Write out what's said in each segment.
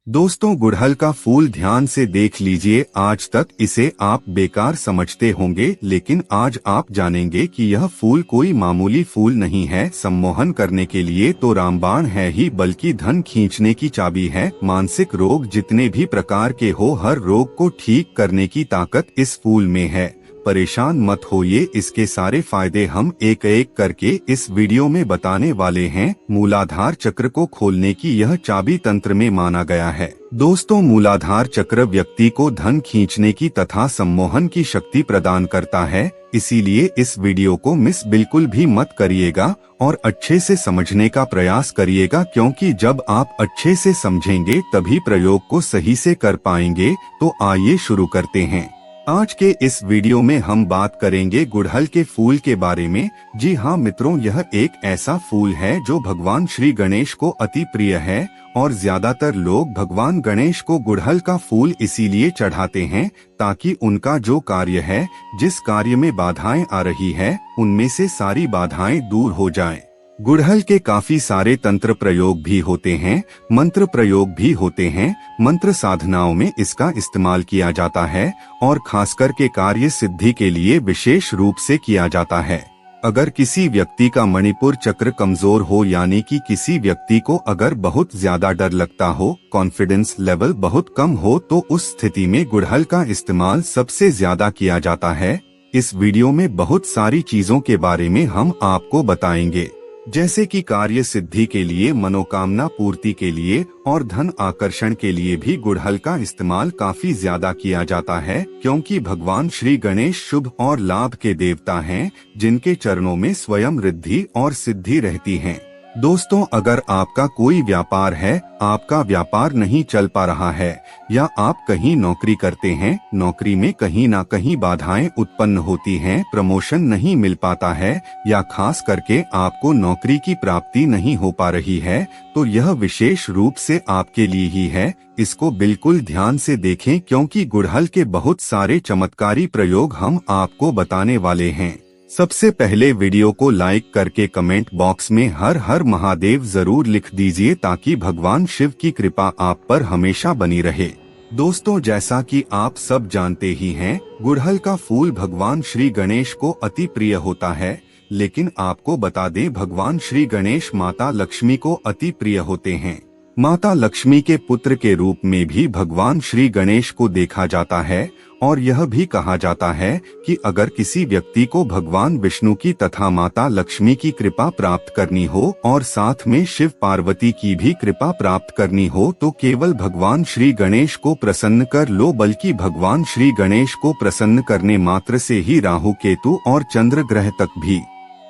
दोस्तों, गुड़हल का फूल ध्यान से देख लीजिए। आज तक इसे आप बेकार समझते होंगे, लेकिन आज आप जानेंगे कि यह फूल कोई मामूली फूल नहीं है। सम्मोहन करने के लिए तो रामबाण है ही, बल्कि धन खींचने की चाबी है। मानसिक रोग जितने भी प्रकार के हो, हर रोग को ठीक करने की ताकत इस फूल में है। परेशान मत होइए, इसके सारे फायदे हम एक एक करके इस वीडियो में बताने वाले हैं। मूलाधार चक्र को खोलने की यह चाबी तंत्र में माना गया है। दोस्तों, मूलाधार चक्र व्यक्ति को धन खींचने की तथा सम्मोहन की शक्ति प्रदान करता है। इसीलिए इस वीडियो को मिस बिल्कुल भी मत करिएगा और अच्छे से समझने का प्रयास करिएगा, क्योंकि जब आप अच्छे से समझेंगे तभी प्रयोग को सही से कर पाएंगे। तो आइए शुरू करते हैं। आज के इस वीडियो में हम बात करेंगे गुड़हल के फूल के बारे में। जी हाँ मित्रों, यह एक ऐसा फूल है जो भगवान श्री गणेश को अति प्रिय है और ज्यादातर लोग भगवान गणेश को गुड़हल का फूल इसीलिए चढ़ाते हैं ताकि उनका जो कार्य है, जिस कार्य में बाधाएं आ रही है, उनमें से सारी बाधाएं दूर हो जाएं। गुड़हल के काफी सारे तंत्र प्रयोग भी होते हैं, मंत्र प्रयोग भी होते हैं। मंत्र साधनाओं में इसका इस्तेमाल किया जाता है और खासकर के कार्य सिद्धि के लिए विशेष रूप से किया जाता है। अगर किसी व्यक्ति का मणिपुर चक्र कमजोर हो, यानी कि किसी व्यक्ति को अगर बहुत ज्यादा डर लगता हो, कॉन्फिडेंस लेवल बहुत कम हो, तो उस स्थिति में गुड़हल का इस्तेमाल सबसे ज्यादा किया जाता है। इस वीडियो में बहुत सारी चीजों के बारे में हम आपको बताएंगे, जैसे कि कार्य सिद्धि के लिए, मनोकामना पूर्ति के लिए और धन आकर्षण के लिए भी गुड़हल का इस्तेमाल काफी ज्यादा किया जाता है, क्योंकि भगवान श्री गणेश शुभ और लाभ के देवता हैं, जिनके चरणों में स्वयं रिद्धि और सिद्धि रहती हैं। दोस्तों, अगर आपका कोई व्यापार है, आपका व्यापार नहीं चल पा रहा है, या आप कहीं नौकरी करते हैं, नौकरी में कहीं ना कहीं बाधाएं उत्पन्न होती हैं, प्रमोशन नहीं मिल पाता है, या खास करके आपको नौकरी की प्राप्ति नहीं हो पा रही है, तो यह विशेष रूप से आपके लिए ही है। इसको बिल्कुल ध्यान से देखें, क्योंकि गुड़हल के बहुत सारे चमत्कारी प्रयोग हम आपको बताने वाले हैं। सबसे पहले वीडियो को लाइक करके कमेंट बॉक्स में हर हर महादेव जरूर लिख दीजिए, ताकि भगवान शिव की कृपा आप पर हमेशा बनी रहे। दोस्तों, जैसा कि आप सब जानते ही हैं, गुड़हल का फूल भगवान श्री गणेश को अति प्रिय होता है। लेकिन आपको बता दें, भगवान श्री गणेश माता लक्ष्मी को अति प्रिय होते हैं। माता लक्ष्मी के पुत्र के रूप में भी भगवान श्री गणेश को देखा जाता है और यह भी कहा जाता है कि अगर किसी व्यक्ति को भगवान विष्णु की तथा माता लक्ष्मी की कृपा प्राप्त करनी हो और साथ में शिव पार्वती की भी कृपा प्राप्त करनी हो, तो केवल भगवान श्री गणेश को प्रसन्न कर लो, बल्कि भगवान श्री गणेश को प्रसन्न करने मात्र से ही राहु केतु और चंद्र ग्रह तक भी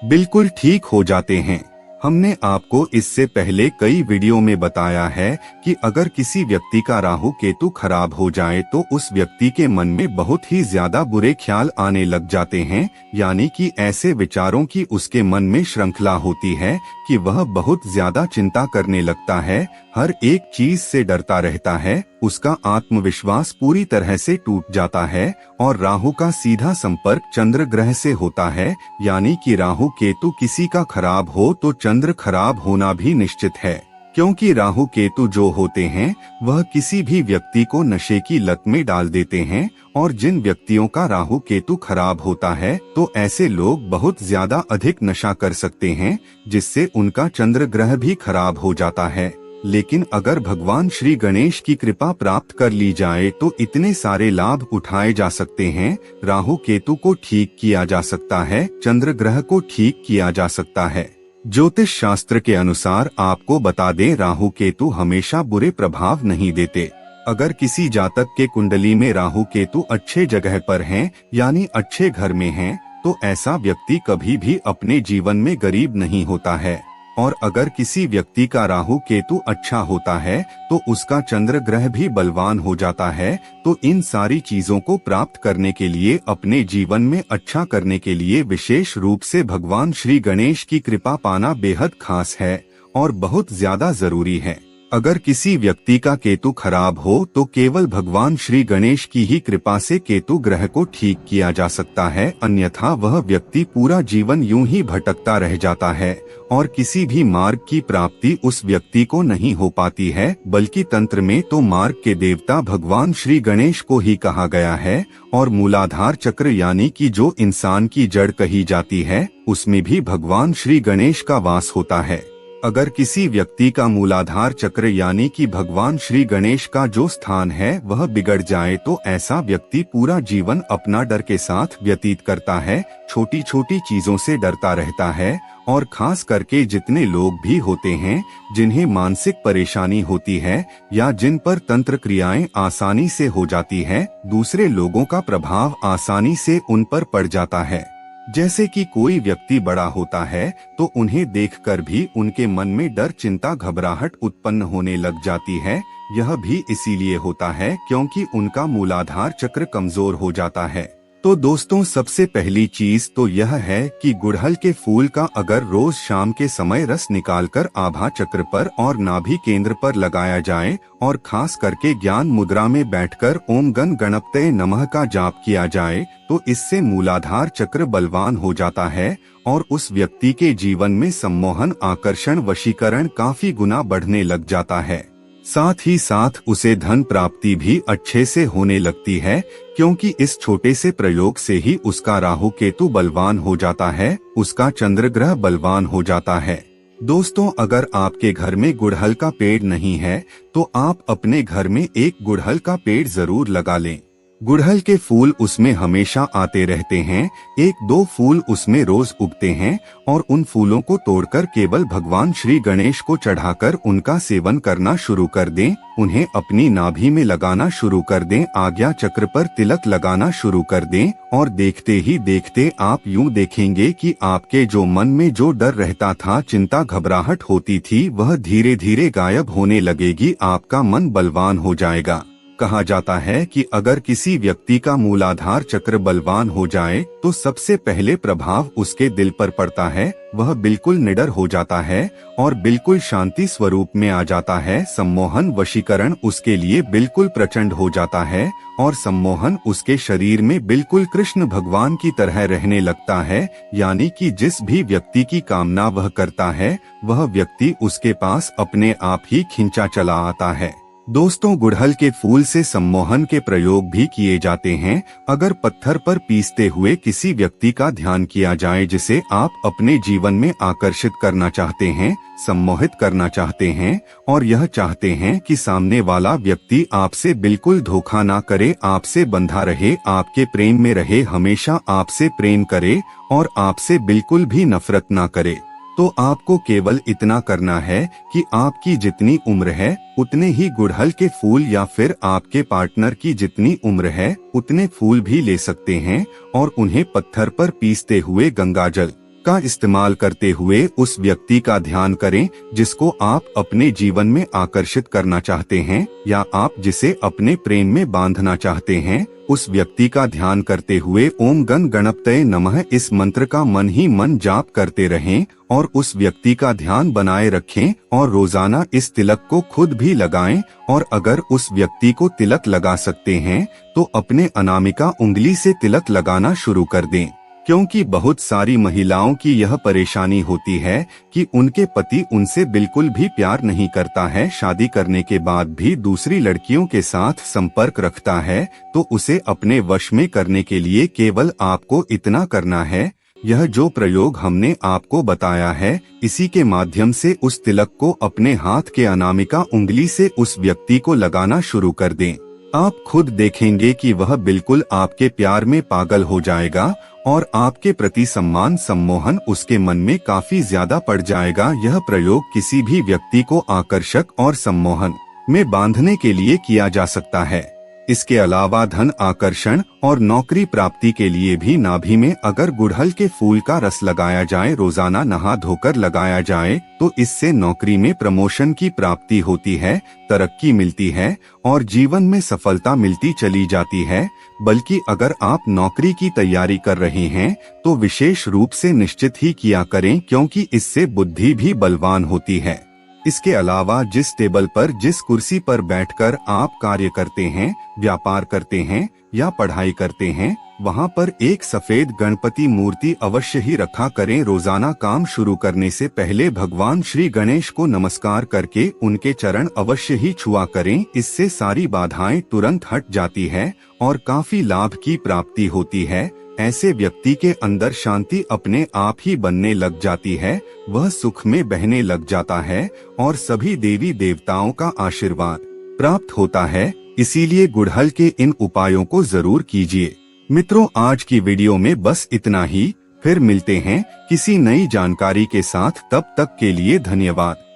बिल्कुल ठीक हो जाते हैं। हमने आपको इससे पहले कई वीडियो में बताया है कि अगर किसी व्यक्ति का राहु केतु खराब हो जाए तो उस व्यक्ति के मन में बहुत ही ज्यादा बुरे ख्याल आने लग जाते हैं, यानी कि ऐसे विचारों की उसके मन में श्रृंखला होती है कि वह बहुत ज्यादा चिंता करने लगता है, हर एक चीज से डरता रहता है, उसका आत्मविश्वास पूरी तरह से टूट जाता है और राहु का सीधा संपर्क चंद्र ग्रह से होता है, यानी कि राहु केतु किसी का खराब हो तो चंद्र खराब होना भी निश्चित है, क्योंकि राहु केतु जो होते हैं वह किसी भी व्यक्ति को नशे की लत में डाल देते हैं। और जिन व्यक्तियों का राहु केतु खराब होता है, तो ऐसे लोग बहुत ज्यादा अधिक नशा कर सकते हैं, जिससे उनका चंद्र ग्रह भी खराब हो जाता है। लेकिन अगर भगवान श्री गणेश की कृपा प्राप्त कर ली जाए तो इतने सारे लाभ उठाए जा सकते हैं। राहु केतु को ठीक किया जा सकता है, चंद्र ग्रह को ठीक किया जा सकता है। ज्योतिष शास्त्र के अनुसार आपको बता दें, राहु केतु हमेशा बुरे प्रभाव नहीं देते। अगर किसी जातक के कुंडली में राहु केतु अच्छे जगह पर हैं, यानी अच्छे घर में हैं, तो ऐसा व्यक्ति कभी भी अपने जीवन में गरीब नहीं होता है। और अगर किसी व्यक्ति का राहु केतु अच्छा होता है तो उसका चंद्र ग्रह भी बलवान हो जाता है। तो इन सारी चीजों को प्राप्त करने के लिए, अपने जीवन में अच्छा करने के लिए विशेष रूप से भगवान श्री गणेश की कृपा पाना बेहद खास है और बहुत ज्यादा जरूरी है। अगर किसी व्यक्ति का केतु खराब हो तो केवल भगवान श्री गणेश की ही कृपा से केतु ग्रह को ठीक किया जा सकता है, अन्यथा वह व्यक्ति पूरा जीवन यूं ही भटकता रह जाता है और किसी भी मार्ग की प्राप्ति उस व्यक्ति को नहीं हो पाती है। बल्कि तंत्र में तो मार्ग के देवता भगवान श्री गणेश को ही कहा गया है और मूलाधार चक्र यानी कि जो इंसान की जड़ कही जाती है उसमें भी भगवान श्री गणेश का वास होता है। अगर किसी व्यक्ति का मूलाधार चक्र यानी कि भगवान श्री गणेश का जो स्थान है वह बिगड़ जाए तो ऐसा व्यक्ति पूरा जीवन अपना डर के साथ व्यतीत करता है, छोटी छोटी चीजों से डरता रहता है और खास करके जितने लोग भी होते हैं जिन्हें मानसिक परेशानी होती है या जिन पर तंत्र क्रियाएं आसानी से हो जाती है, दूसरे लोगों का प्रभाव आसानी से उन पर पड़ जाता है। जैसे कि कोई व्यक्ति बड़ा होता है तो उन्हें देखकर भी उनके मन में डर, चिंता, घबराहट उत्पन्न होने लग जाती है। यह भी इसीलिए होता है क्योंकि उनका मूलाधार चक्र कमजोर हो जाता है। तो दोस्तों, सबसे पहली चीज तो यह है कि गुड़हल के फूल का अगर रोज शाम के समय रस निकालकर आभा चक्र पर और नाभि केंद्र पर लगाया जाए और खास करके ज्ञान मुद्रा में बैठकर ओम गण गणपतये नमः का जाप किया जाए तो इससे मूलाधार चक्र बलवान हो जाता है और उस व्यक्ति के जीवन में सम्मोहन, आकर्षण, वशीकरण काफी गुना बढ़ने लग जाता है। साथ ही साथ उसे धन प्राप्ति भी अच्छे से होने लगती है क्योंकि इस छोटे से प्रयोग से ही उसका राहु केतु बलवान हो जाता है, उसका चंद्र ग्रह बलवान हो जाता है। दोस्तों, अगर आपके घर में गुड़हल का पेड़ नहीं है तो आप अपने घर में एक गुड़हल का पेड़ जरूर लगा लें। गुड़हल के फूल उसमें हमेशा आते रहते हैं, 1-2 फूल उसमें रोज उगते हैं और उन फूलों को तोड़कर केवल भगवान श्री गणेश को चढ़ाकर उनका सेवन करना शुरू कर दें। उन्हें अपनी नाभि में लगाना शुरू कर दें, आज्ञा चक्र पर तिलक लगाना शुरू कर दें और देखते ही देखते आप यूं देखेंगे कि आपके जो मन में जो डर रहता था, चिंता, घबराहट होती थी, वह धीरे धीरे गायब होने लगेगी। आपका मन बलवान हो जाएगा। कहा जाता है कि अगर किसी व्यक्ति का मूलाधार चक्र बलवान हो जाए तो सबसे पहले प्रभाव उसके दिल पर पड़ता है, वह बिल्कुल निडर हो जाता है और बिल्कुल शांति स्वरूप में आ जाता है। सम्मोहन, वशीकरण उसके लिए बिल्कुल प्रचंड हो जाता है और सम्मोहन उसके शरीर में बिल्कुल कृष्ण भगवान की तरह रहने लगता है, यानी कि जिस भी व्यक्ति की कामना वह करता है वह व्यक्ति उसके पास अपने आप ही खिंचा चला आता है। दोस्तों, गुड़हल के फूल से सम्मोहन के प्रयोग भी किए जाते हैं। अगर पत्थर पर पीसते हुए किसी व्यक्ति का ध्यान किया जाए जिसे आप अपने जीवन में आकर्षित करना चाहते हैं, सम्मोहित करना चाहते हैं और यह चाहते हैं कि सामने वाला व्यक्ति आपसे बिल्कुल धोखा ना करे, आपसे बंधा रहे, आपके प्रेम में रहे, हमेशा आपसे प्रेम करे और आपसे बिल्कुल भी नफरत ना करे, तो आपको केवल इतना करना है कि आपकी जितनी उम्र है उतने ही गुड़हल के फूल या फिर आपके पार्टनर की जितनी उम्र है उतने फूल भी ले सकते हैं और उन्हें पत्थर पर पीसते हुए गंगाजल का इस्तेमाल करते हुए उस व्यक्ति का ध्यान करें जिसको आप अपने जीवन में आकर्षित करना चाहते हैं या आप जिसे अपने प्रेम में बांधना चाहते हैं। उस व्यक्ति का ध्यान करते हुए ओम गण गणपतये नमः इस मंत्र का मन ही मन जाप करते रहें और उस व्यक्ति का ध्यान बनाए रखें और रोजाना इस तिलक को खुद भी लगाएं और अगर उस व्यक्ति को तिलक लगा सकते हैं तो अपने अनामिका उंगली से तिलक लगाना शुरू कर दें, क्योंकि बहुत सारी महिलाओं की यह परेशानी होती है कि उनके पति उनसे बिल्कुल भी प्यार नहीं करता है, शादी करने के बाद भी दूसरी लड़कियों के साथ संपर्क रखता है। तो उसे अपने वश में करने के लिए केवल आपको इतना करना है, यह जो प्रयोग हमने आपको बताया है इसी के माध्यम से उस तिलक को अपने हाथ के अनामिका उंगली से उस व्यक्ति को लगाना शुरू कर दें। आप खुद देखेंगे कि वह बिल्कुल आपके प्यार में पागल हो जाएगा और आपके प्रति सम्मान, सम्मोहन उसके मन में काफी ज्यादा पड़ जाएगा। यह प्रयोग किसी भी व्यक्ति को आकर्षक और सम्मोहन में बांधने के लिए किया जा सकता है। इसके अलावा धन आकर्षण और नौकरी प्राप्ति के लिए भी नाभि में अगर गुड़हल के फूल का रस लगाया जाए, रोजाना नहा धोकर लगाया जाए तो इससे नौकरी में प्रमोशन की प्राप्ति होती है, तरक्की मिलती है और जीवन में सफलता मिलती चली जाती है। बल्कि अगर आप नौकरी की तैयारी कर रहे हैं तो विशेष रूप से निश्चित ही किया करें, क्योंकि इससे बुद्धि भी बलवान होती है। इसके अलावा जिस टेबल पर जिस कुर्सी पर बैठकर आप कार्य करते हैं, व्यापार करते हैं या पढ़ाई करते हैं, वहां पर एक सफेद गणपति मूर्ति अवश्य ही रखा करें। रोजाना काम शुरू करने से पहले भगवान श्री गणेश को नमस्कार करके उनके चरण अवश्य ही छुआ करें। इससे सारी बाधाएं तुरंत हट जाती है और काफी लाभ की प्राप्ति होती है। ऐसे व्यक्ति के अंदर शांति अपने आप ही बनने लग जाती है, वह सुख में बहने लग जाता है और सभी देवी देवताओं का आशीर्वाद प्राप्त होता है। इसीलिए गुड़हल के इन उपायों को जरूर कीजिए। मित्रों, आज की वीडियो में बस इतना ही। फिर मिलते हैं किसी नई जानकारी के साथ। तब तक के लिए धन्यवाद।